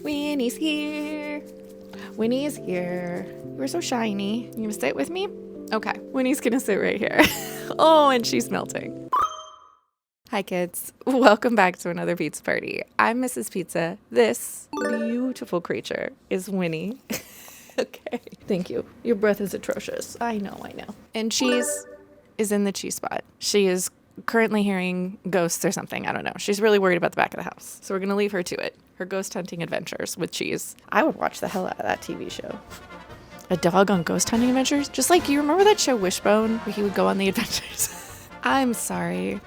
Winnie's here. Winnie is here. You're so shiny. You gonna sit with me? Okay. Winnie's gonna sit right here. Oh, and she's melting. Hi, kids. Welcome back to another pizza party. I'm Mrs. Pizza. This beautiful creature is Winnie. Okay. Thank you. Your breath is atrocious. I know. And Cheese is in the cheese spot. She is currently hearing ghosts or something. I don't know. She's really worried about the back of the house. So we're going to leave her to it. Her ghost hunting adventures with Cheese. I would watch the hell out of that TV show. A dog on ghost hunting adventures? Just like, you remember that show Wishbone where he would go on the adventures? I'm sorry.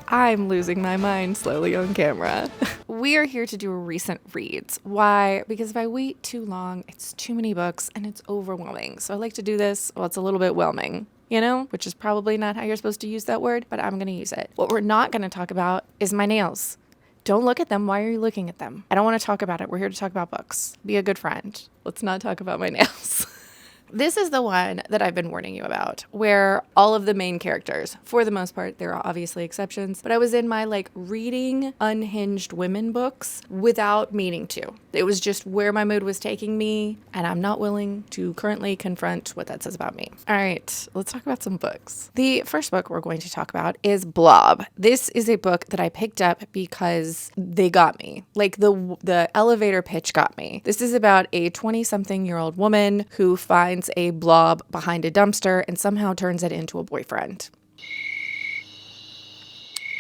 I'm losing my mind slowly on camera. We are here to do a recent reads. Why? Because if I wait too long, it's too many books and it's overwhelming. So I like to do this while it's a little bit whelming, you know, which is probably not how you're supposed to use that word, but I'm going to use it. What we're not going to talk about is my nails. Don't look at them. Why are you looking at them? I don't want to talk about it. We're here to talk about books. Be a good friend. Let's not talk about my nails. This is the one that I've been warning you about, where all of the main characters, for the most part, there are obviously exceptions, but I was in my reading unhinged women books without meaning to. It was just where my mood was taking me, and I'm not willing to currently confront what that says about me. All right, let's talk about some books. The first book we're going to talk about is Blob. This is a book that I picked up because they got me. The elevator pitch got me. This is about a 20-something-year-old woman who finds a blob behind a dumpster and somehow turns it into a boyfriend.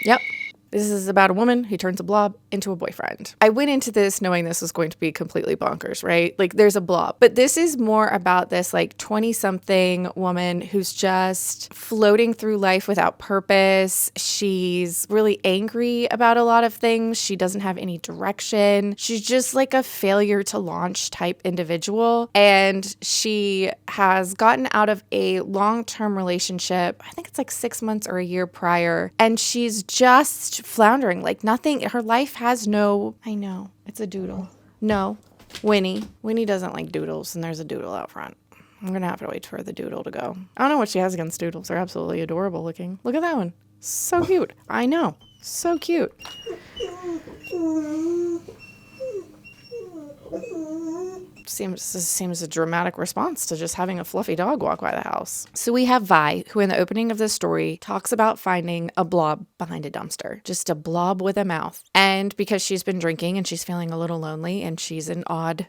Yep. This is about a woman who turns a blob into a boyfriend. I went into this knowing this was going to be completely bonkers, right? There's a blob. But this is more about this 20-something woman who's just floating through life without purpose. She's really angry about a lot of things. She doesn't have any direction. She's just a failure to launch type individual. And she has gotten out of a long-term relationship. I think it's 6 months or a year prior. And she's just floundering, nothing. Her life has no, I know, it's a doodle. No, Winnie doesn't like doodles, and there's a doodle out front. I'm going to have to wait for the doodle to go. I don't know what she has against doodles. They're absolutely adorable looking. Look at that one. So cute. I know. So cute. Seems a dramatic response to just having a fluffy dog walk by the house. So we have Vi, who in the opening of this story talks about finding a blob behind a dumpster, just a blob with a mouth. And because she's been drinking and she's feeling a little lonely and she's an odd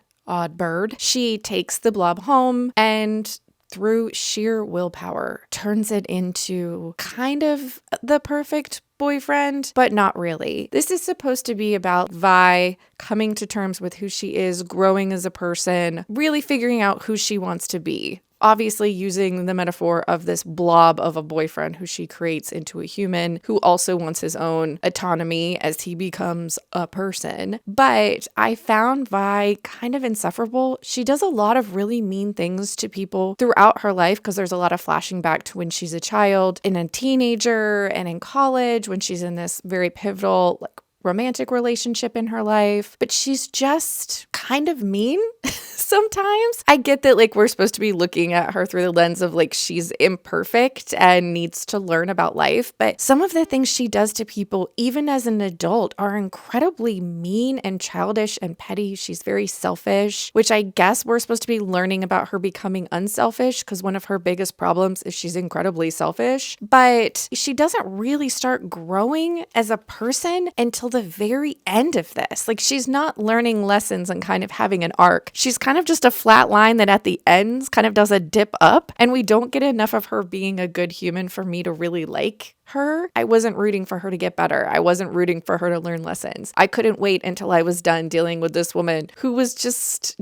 bird, she takes the blob home and through sheer willpower turns it into kind of the perfect boyfriend, but not really. This is supposed to be about Vi coming to terms with who she is, growing as a person, really figuring out who she wants to be. Obviously using the metaphor of this blob of a boyfriend who she creates into a human who also wants his own autonomy as he becomes a person. But I found Vi kind of insufferable. She does a lot of really mean things to people throughout her life because there's a lot of flashing back to when she's a child and a teenager and in college when she's in this very pivotal romantic relationship in her life, but she's just kind of mean sometimes. I get that we're supposed to be looking at her through the lens of she's imperfect and needs to learn about life, but some of the things she does to people, even as an adult, are incredibly mean and childish and petty. She's very selfish, which I guess we're supposed to be learning about her becoming unselfish because one of her biggest problems is she's incredibly selfish, but she doesn't really start growing as a person until the very end of this. She's not learning lessons and kind of having an arc. She's kind of just a flat line that at the ends kind of does a dip up, and we don't get enough of her being a good human for me to really like her. I wasn't rooting for her to get better. I wasn't rooting for her to learn lessons. I couldn't wait until I was done dealing with this woman who was just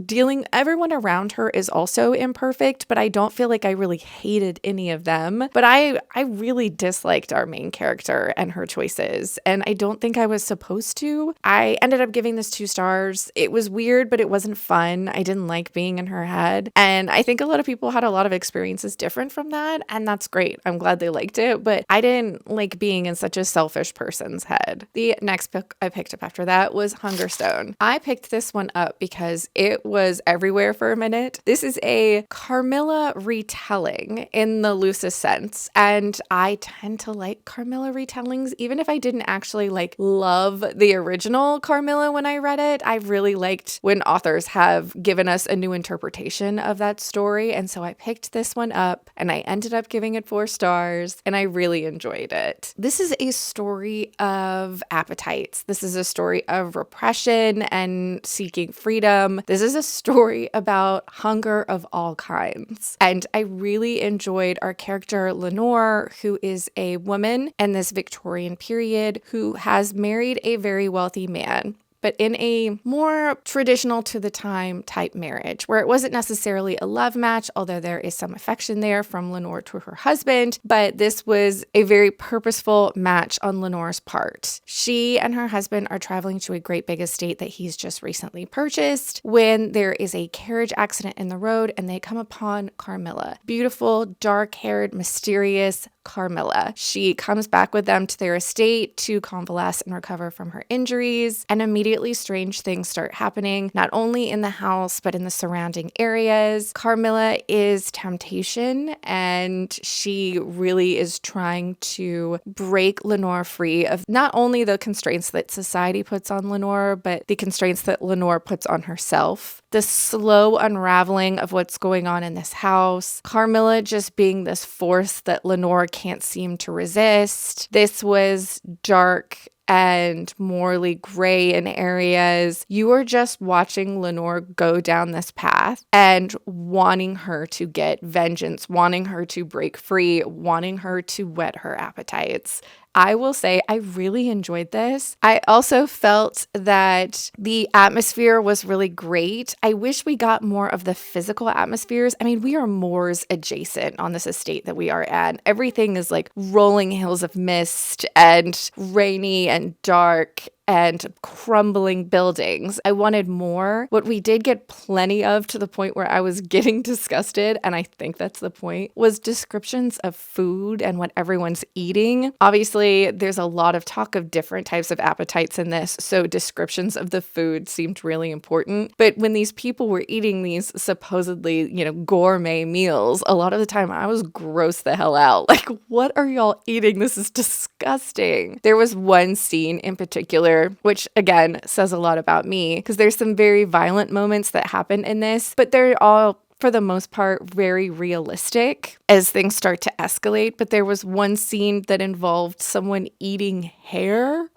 everyone around her is also imperfect, but I don't feel like I really hated any of them. But I really disliked our main character and her choices, and I don't think I was supposed to. I ended up giving this 2 stars. It was weird, but it wasn't fun. I didn't like being in her head, and I think a lot of people had a lot of experiences different from that, and that's great. I'm glad they liked it, but I didn't didn't like being in such a selfish person's head. The next book I picked up after that was Hungerstone. I picked this one up because it was everywhere for a minute. This is a Carmilla retelling in the loosest sense, and I tend to like Carmilla retellings, even if I didn't actually like love the original Carmilla when I read it. I really liked when authors have given us a new interpretation of that story, and so I picked this one up and I ended up giving it 4 stars, and I really enjoyed it. This is a story of appetites. This is a story of repression and seeking freedom. This is a story about hunger of all kinds. And I really enjoyed our character Lenore, who is a woman in this Victorian period who has married a very wealthy man, but in a more traditional to the time type marriage where it wasn't necessarily a love match, although there is some affection there from Lenore to her husband, but this was a very purposeful match on Lenore's part. She and her husband are traveling to a great big estate that he's just recently purchased when there is a carriage accident in the road and they come upon Carmilla. Beautiful, dark-haired, mysterious Carmilla. She comes back with them to their estate to convalesce and recover from her injuries, and immediately strange things start happening, not only in the house, but in the surrounding areas. Carmilla is temptation, and she really is trying to break Lenore free of not only the constraints that society puts on Lenore, but the constraints that Lenore puts on herself. The slow unraveling of what's going on in this house. Carmilla just being this force that Lenore can't seem to resist. This was dark and morally gray in areas. You are just watching Lenore go down this path and wanting her to get vengeance, wanting her to break free, wanting her to whet her appetites. I will say I really enjoyed this. I also felt that the atmosphere was really great. I wish we got more of the physical atmospheres. I mean, we are moors adjacent on this estate that we are at. Everything is like rolling hills of mist and rainy and dark and crumbling buildings. I wanted more. What we did get plenty of, to the point where I was getting disgusted, and I think that's the point, was descriptions of food and what everyone's eating. Obviously, there's a lot of talk of different types of appetites in this, so descriptions of the food seemed really important. But when these people were eating these supposedly, gourmet meals, a lot of the time I was grossed the hell out. Like, what are y'all eating? This is disgusting. There was one scene in particular, which again says a lot about me, because there's some very violent moments that happen in this, but they're all, for the most part, very realistic as things start to escalate. But there was one scene that involved someone eating hair.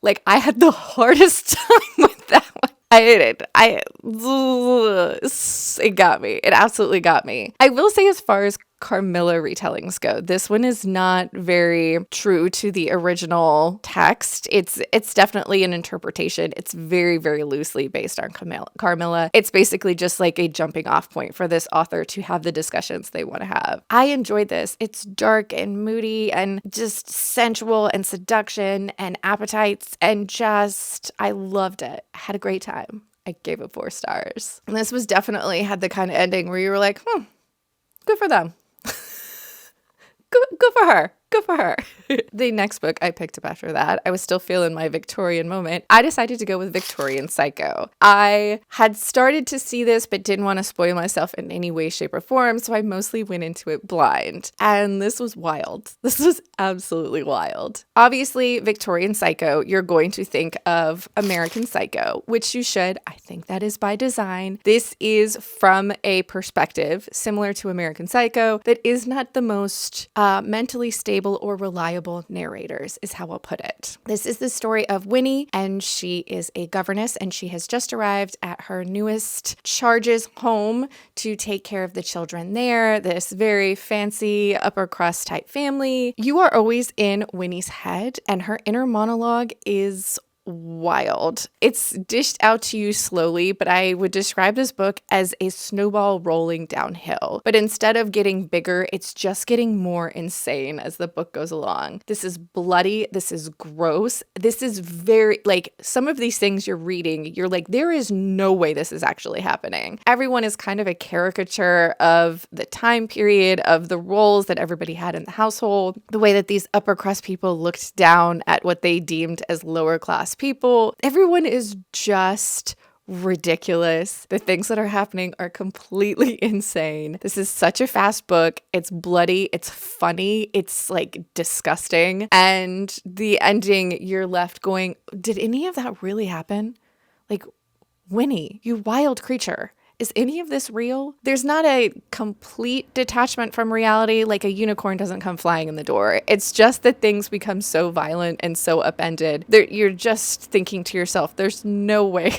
Like, I had the hardest time with that one. I did it. It got me. It absolutely got me. I will say, as far as Carmilla retellings go, this one is not very true to the original text. It's definitely an interpretation. It's very, very loosely based on Carmilla. It's basically just like a jumping off point for this author to have the discussions they want to have. I enjoyed this. It's dark and moody and just sensual and seduction and appetites, and just, I loved it. I had a great time. I gave it 4 stars. And this was definitely had the kind of ending where you were like, good for them. Good for her. Good for her. The next book I picked up after that, I was still feeling my Victorian moment. I decided to go with Victorian Psycho. I had started to see this, but didn't want to spoil myself in any way, shape, or form, so I mostly went into it blind. And this was wild. This was absolutely wild. Obviously, Victorian Psycho, you're going to think of American Psycho, which you should. I think that is by design. This is from a perspective similar to American Psycho that is not the most mentally stable or reliable narrators, is how I'll put it. This is the story of Winnie, and she is a governess, and she has just arrived at her newest charge's home to take care of the children there. This very fancy upper crust type family. You are always in Winnie's head, and her inner monologue is wild. It's dished out to you slowly, but I would describe this book as a snowball rolling downhill. But instead of getting bigger, it's just getting more insane as the book goes along. This is bloody. This is gross. This is very, like, some of these things you're reading, you're like, there is no way this is actually happening. Everyone is kind of a caricature of the time period, of the roles that everybody had in the household, the way that these upper crust people looked down at what they deemed as lower class people. Everyone is just ridiculous. The things that are happening are completely insane. This is such a fast book. It's bloody. It's funny. It's like disgusting. And the ending, you're left going, did any of that really happen? Like, Winnie, you wild creature. Is any of this real? There's not a complete detachment from reality, like a unicorn doesn't come flying in the door. It's just that things become so violent and so upended. You're just thinking to yourself, there's no way,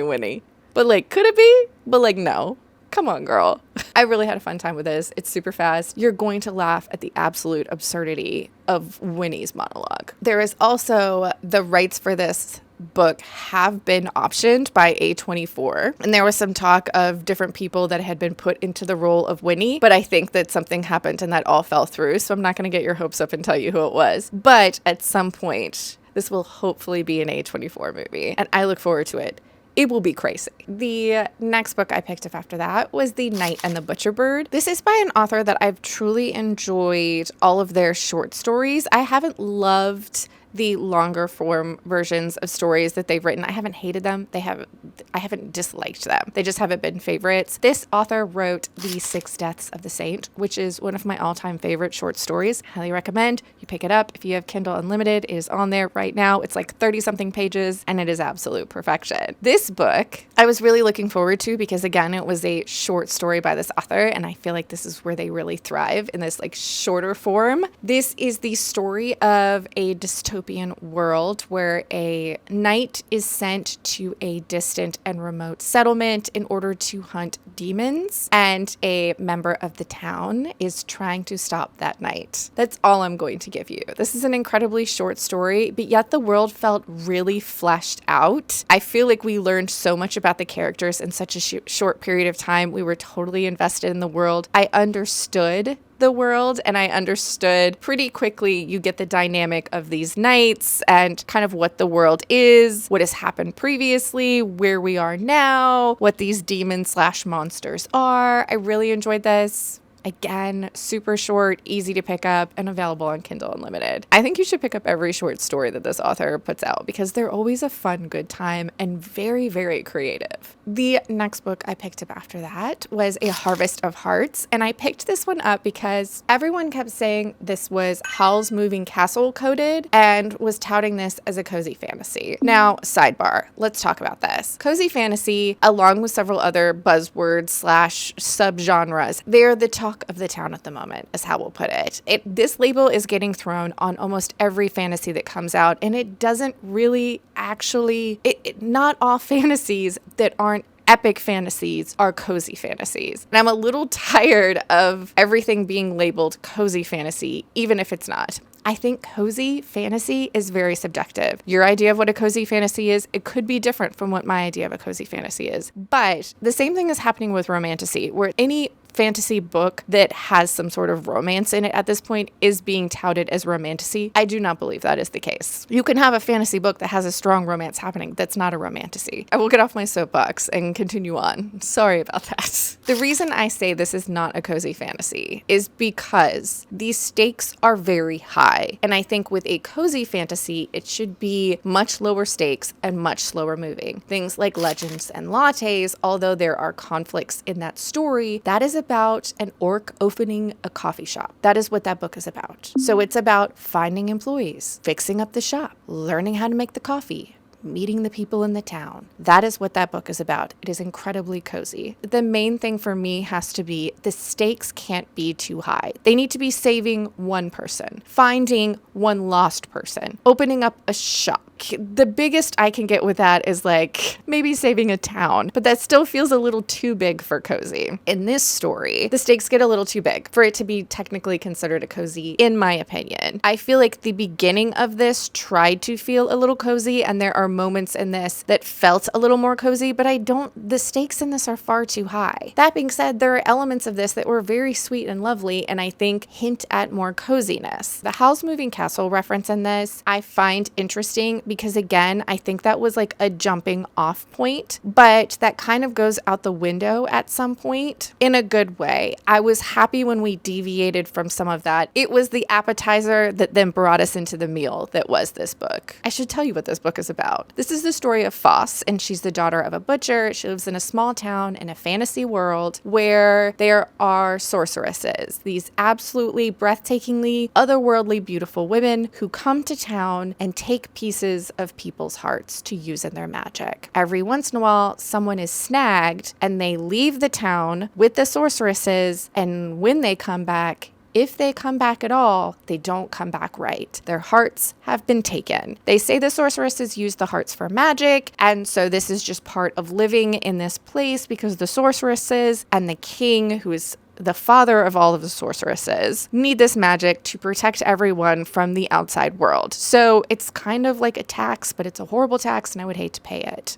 Winnie. But like, could it be? But like, no. Come on, girl. I really had a fun time with this. It's super fast. You're going to laugh at the absolute absurdity of Winnie's monologue. There is also the rights for this book have been optioned by A24. And there was some talk of different people that had been put into the role of Winnie, but I think that something happened and that all fell through. So I'm not going to get your hopes up and tell you who it was. But at some point, this will hopefully be an A24 movie, and I look forward to it. It will be crazy. The next book I picked up after that was The Knight and the Butcherbird. This is by an author that I've truly enjoyed all of their short stories. I haven't loved the longer form versions of stories that they've written. I haven't hated them. I haven't disliked them. They just haven't been favorites. This author wrote The Six Deaths of the Saint, which is one of my all-time favorite short stories. Highly recommend you pick it up. If you have Kindle Unlimited, it is on there right now. It's like 30-something pages, and it is absolute perfection. This book, I was really looking forward to because, again, it was a short story by this author, and I feel like this is where they really thrive, in this like shorter form. This is the story of a dystopian world where a knight is sent to a distant and remote settlement in order to hunt demons, and a member of the town is trying to stop that knight. That's all I'm going to give you. This is an incredibly short story, but yet the world felt really fleshed out. I feel like we learned so much about the characters in such a short period of time. We were totally invested in the world. I understood the world, and I understood pretty quickly. You get the dynamic of these knights and kind of what the world is, what has happened previously, where we are now, what these demons / monsters are. I really enjoyed this. Again, super short, easy to pick up, and available on Kindle Unlimited. I think you should pick up every short story that this author puts out because they're always a fun, good time and very, very creative. The next book I picked up after that was A Harvest of Hearts, and I picked this one up because everyone kept saying this was Howl's Moving Castle coded and was touting this as a cozy fantasy. Now, sidebar, let's talk about this. Cozy fantasy, along with several other buzzwords / subgenres, they're the talk of the town at the moment, is how we'll put it. This label is getting thrown on almost every fantasy that comes out, and it doesn't really actually, not all fantasies that aren't epic fantasies are cozy fantasies. And I'm a little tired of everything being labeled cozy fantasy, even if it's not. I think cozy fantasy is very subjective. Your idea of what a cozy fantasy is, it could be different from what my idea of a cozy fantasy is. But the same thing is happening with romantasy, where any fantasy book that has some sort of romance in it at this point is being touted as romantasy. I do not believe that is the case. You can have a fantasy book that has a strong romance happening. That's not a romantasy. I will get off my soapbox and continue on. Sorry about that. The reason I say this is not a cozy fantasy is because the stakes are very high. And I think with a cozy fantasy, it should be much lower stakes and much slower moving. Things like legends and lattes, although there are conflicts in that story, that is about an orc opening a coffee shop. That is what that book is about. So it's about finding employees, fixing up the shop, learning how to make the coffee, meeting the people in the town. That is what that book is about. It is incredibly cozy. The main thing for me has to be the stakes can't be too high. They need to be saving one person, finding one lost person, opening up a shop. The biggest I can get with that is like maybe saving a town, but that still feels a little too big for cozy. In this story, the stakes get a little too big for it to be technically considered a cozy, in my opinion. I feel like the beginning of this tried to feel a little cozy, and there are moments in this that felt a little more cozy, but the stakes in this are far too high. That being said, there are elements of this that were very sweet and lovely, and I think hint at more coziness. The Howl's Moving Castle reference in this, I find interesting because, again, I think that was like a jumping off point, but that kind of goes out the window at some point in a good way. I was happy when we deviated from some of that. It was the appetizer that then brought us into the meal that was this book. I should tell you what this book is about. This is the story of Foss, and she's the daughter of a butcher. She lives in a small town in a fantasy world where there are sorceresses, these absolutely breathtakingly otherworldly beautiful women who come to town and take pieces of people's hearts to use in their magic. Every once in a while, someone is snagged and they leave the town with the sorceresses, and when they come back, if they come back at all, they don't come back right. Their hearts have been taken. They say the sorceresses use the hearts for magic, and so this is just part of living in this place because the sorceresses and the king, who is the father of all of the sorceresses, need this magic to protect everyone from the outside world. So it's kind of like a tax, but it's a horrible tax, and I would hate to pay it.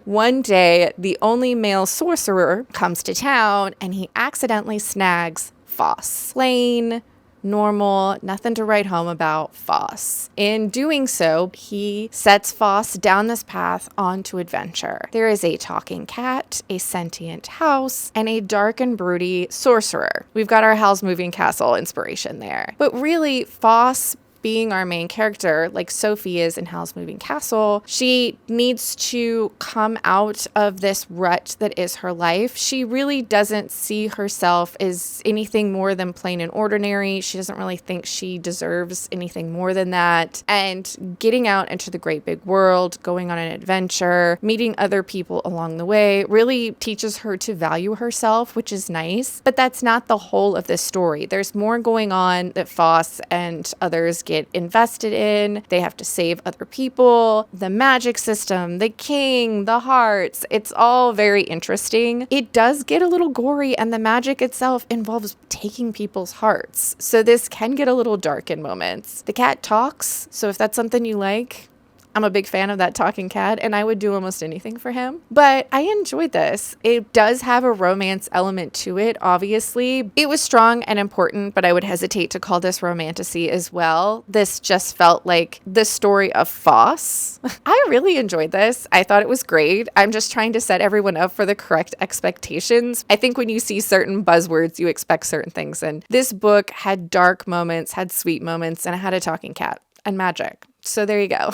One day, the only male sorcerer comes to town, and he accidentally snags Foss. Plain, normal, nothing to write home about Foss. In doing so, he sets Foss down this path onto adventure. There is a talking cat, a sentient house, and a dark and broody sorcerer. We've got our Howl's Moving Castle inspiration there. But really, Foss, being our main character, like Sophie is in Howl's Moving Castle, she needs to come out of this rut that is her life. She really doesn't see herself as anything more than plain and ordinary. She doesn't really think she deserves anything more than that. And getting out into the great big world, going on an adventure, meeting other people along the way, really teaches her to value herself, which is nice. But that's not the whole of this story. There's more going on that Foss and others get invested in. They have to save other people, the magic system, the king, the hearts. It's all very interesting. It does get a little gory, and the magic itself involves taking people's hearts. So this can get a little dark in moments. The cat talks, so if that's something you like, I'm a big fan of that talking cat, and I would do almost anything for him. But I enjoyed this. It does have a romance element to it, obviously. It was strong and important, but I would hesitate to call this romantasy as well. This just felt like the story of Foss. I really enjoyed this. I thought it was great. I'm just trying to set everyone up for the correct expectations. I think when you see certain buzzwords, you expect certain things. And this book had dark moments, had sweet moments, and it had a talking cat and magic. So there you go.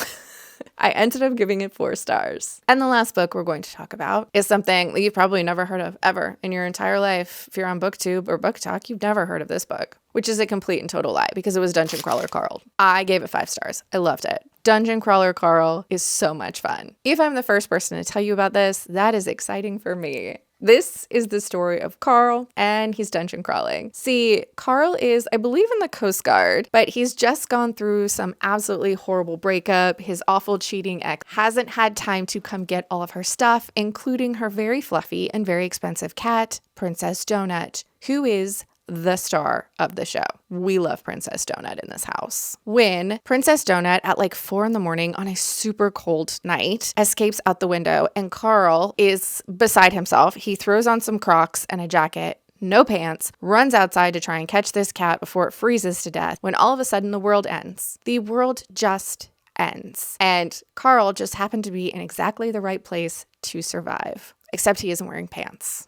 I ended up giving it 4 stars. And the last book we're going to talk about is something that you've probably never heard of ever in your entire life. If you're on booktube or booktok, you've never heard of this book, which is a complete and total lie because it was Dungeon Crawler Carl. I gave it 5 stars. I loved it. Dungeon Crawler Carl is so much fun. If I'm the first person to tell you about this, that is exciting for me. This is the story of Carl, and he's dungeon crawling. See, Carl is, I believe, in the Coast Guard, but he's just gone through some absolutely horrible breakup. His awful cheating ex hasn't had time to come get all of her stuff, including her very fluffy and very expensive cat, Princess Donut, who is the star of the show. We love Princess Donut in this house. When Princess Donut at like 4 a.m. on a super cold night escapes out the window and Carl is beside himself, he throws on some Crocs and a jacket, no pants, runs outside to try and catch this cat before it freezes to death, when all of a sudden the world ends. The world just ends. And Carl just happened to be in exactly the right place to survive, except he isn't wearing pants.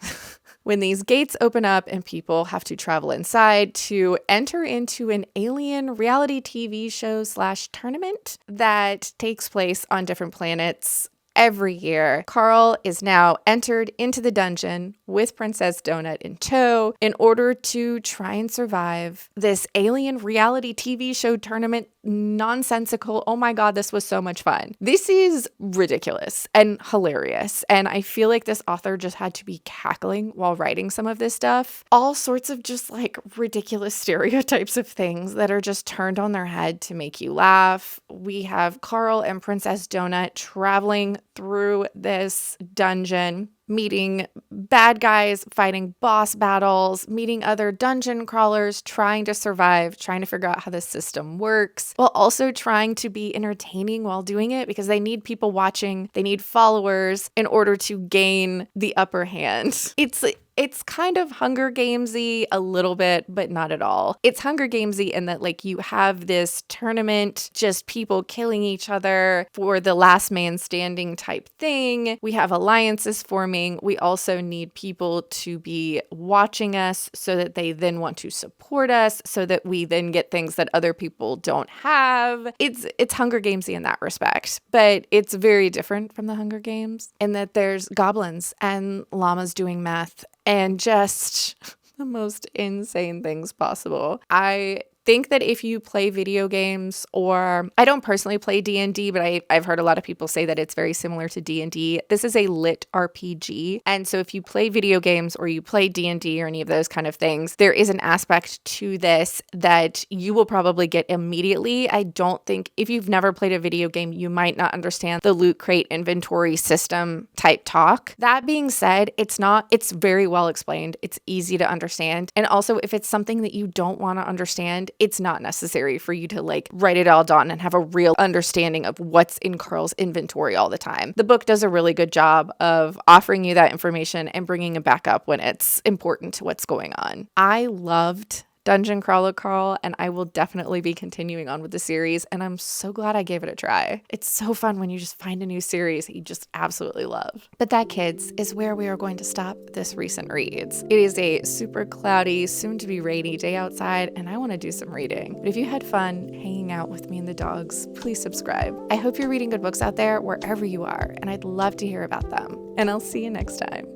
When these gates open up and people have to travel inside to enter into an alien reality TV show / tournament that takes place on different planets, every year, Carl is now entered into the dungeon with Princess Donut in tow in order to try and survive this alien reality TV show tournament nonsensical. Oh my God, this was so much fun. This is ridiculous and hilarious. And I feel like this author just had to be cackling while writing some of this stuff. All sorts of just like ridiculous stereotypes of things that are just turned on their head to make you laugh. We have Carl and Princess Donut traveling through this dungeon, meeting bad guys, fighting boss battles, meeting other dungeon crawlers, trying to survive, trying to figure out how the system works, while also trying to be entertaining while doing it because they need people watching, they need followers in order to gain the upper hand. It's kind of Hunger Gamesy a little bit, but not at all. It's Hunger Gamesy in that like you have this tournament, just people killing each other for the last man standing type thing. We have alliances forming. We also need people to be watching us so that they then want to support us so that we then get things that other people don't have. It's Hunger Gamesy in that respect, but it's very different from the Hunger Games in that there's goblins and llamas doing math and just the most insane things possible. I think that if you play video games, or I don't personally play D&D, but I've heard a lot of people say that it's very similar to D&D. This is a lit RPG. And so if you play video games or you play D&D or any of those kind of things, there is an aspect to this that you will probably get immediately. I don't think if you've never played a video game, you might not understand the loot crate inventory system type talk. That being said, it's very well explained. It's easy to understand. And also if it's something that you don't want to understand, it's not necessary for you to like write it all down and have a real understanding of what's in Carl's inventory all the time. The book does a really good job of offering you that information and bringing it back up when it's important to what's going on. I loved Dungeon Crawler Carl, and I will definitely be continuing on with the series, and I'm so glad I gave it a try. It's so fun when you just find a new series that you just absolutely love. But that, kids, is where we are going to stop this recent reads. It is a super cloudy, soon-to-be rainy day outside, and I want to do some reading. But if you had fun hanging out with me and the dogs, please subscribe. I hope you're reading good books out there wherever you are, and I'd love to hear about them. And I'll see you next time.